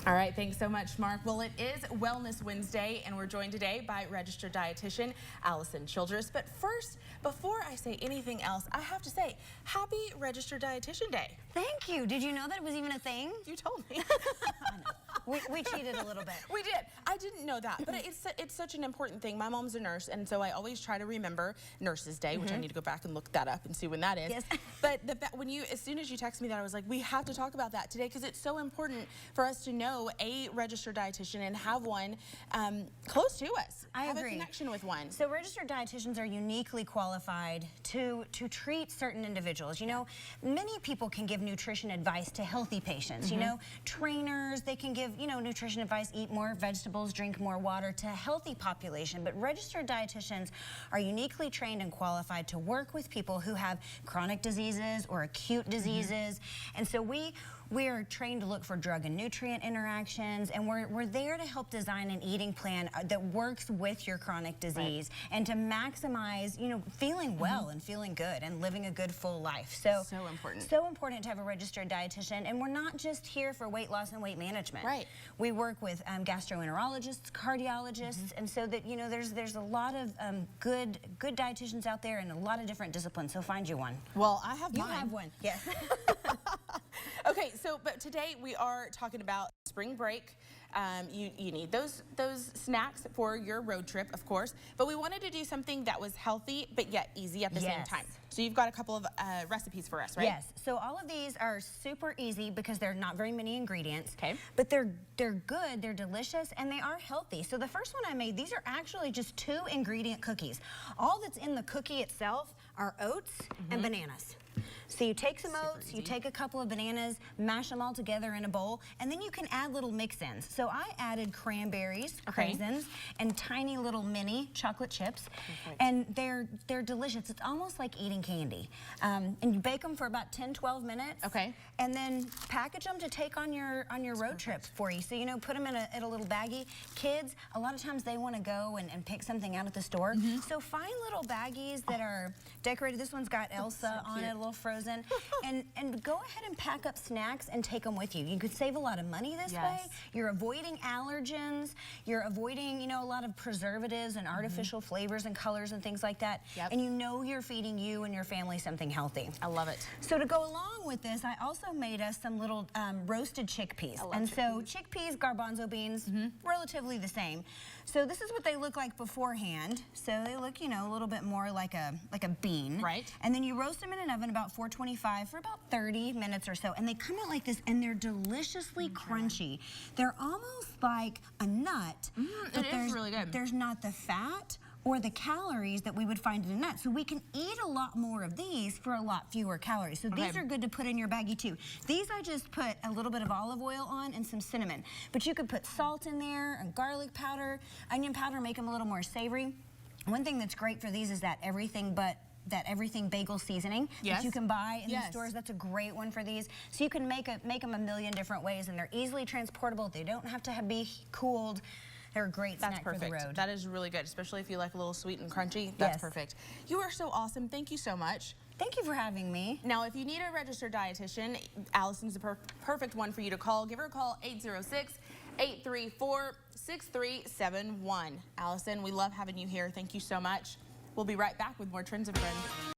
All right, thanks so much, Mark. Well, it is Wellness Wednesday, and we're joined today by registered dietitian Allison Childress. But first, before I say anything else, I have to say, happy Registered Dietitian Day. Thank you. Did you know that it was even a thing? You told me. We cheated a little bit. We did. I didn't know that, but it's such an important thing. My mom's a nurse, and so I always try to remember Nurses Day, which I need to go back and look that up and see when that is. Yes. But as soon as you texted me that, I was like, we have to talk about that today because it's so important for us to know a registered dietitian and have one close to us. I have agree. A connection with one. So registered dietitians are uniquely qualified to treat certain individuals. You know, many people can give nutrition advice to healthy patients. You know, trainers, they can give, you know, nutrition advice, eat more vegetables, drink more water to a healthy population. But registered dietitians are uniquely trained and qualified to work with people who have chronic diseases or acute diseases. And so we are trained to look for drug and nutrient interactions, and we're there to help design an eating plan that works with your chronic disease and to maximize, you know, feeling well and feeling good and living a good full life. So important. So important to have a registered dietitian, and we're not just here for weight loss and weight management. Right. We work with gastroenterologists, cardiologists, and so that, you know, there's a lot of good dietitians out there and a lot of different disciplines. So find you one. Well, I have mine. You have one. Yes. Okay, but today we are talking about spring break. You need those snacks for your road trip, of course, but we wanted to do something that was healthy but yet easy at the same time. So you've got a couple of recipes for us, right? Yes. So all of these are super easy because they're not very many ingredients. Okay. But they're good, they're delicious, and they are healthy. So the first one I made, these are actually just 2-ingredient cookies. All that's in the cookie itself are oats and bananas. So you take some oats, you take a couple of bananas, mash them all together in a bowl, and then you can add little mix-ins. So I added cranberries, raisins, and tiny little mini chocolate chips, and they're delicious. It's almost like eating candy. And you bake them for about 10-12 minutes. Okay. And then package them to take on your road trip for you. So, you know, put them in a little baggie. Kids, a lot of times they want to go and pick something out at the store. So find little baggies that are decorated. This one's got Elsa on it, a little frozen. and go ahead and pack up snacks and take them with you. You could save a lot of money this way. You're avoiding allergens. You're avoiding, you know, a lot of preservatives and artificial flavors and colors and things like that. And you know you're feeding you and your family something healthy. I love it. So to go along with this, I also made us some little roasted chickpeas. And so chickpeas, garbanzo beans, relatively the same. So this is what they look like beforehand. So they look, you know, a little bit more like a bean. Right. And then you roast them in an oven about 425 for about 30 minutes or so. And they come out like this, and they're deliciously crunchy. They're almost like a nut. It is really good. There's not the fat or the calories that we would find in a nut. So we can eat a lot more of these for a lot fewer calories. So these are good to put in your baggie too. These I just put a little bit of olive oil on and some cinnamon. But you could put salt in there and garlic powder, onion powder, make them a little more savory. One thing that's great for these is that everything bagel seasoning that you can buy in the stores. That's a great one for these. So you can make them a million different ways, and they're easily transportable. They don't have to be cooled. They're a great snack for the road. That is really good, especially if you like a little sweet and crunchy. That's perfect. You are so awesome. Thank you so much. Thank you for having me. Now, if you need a registered dietitian, Allison's the perfect one for you to call. Give her a call, 806-834-6371. Allison, we love having you here. Thank you so much. We'll be right back with more Trends and Friends.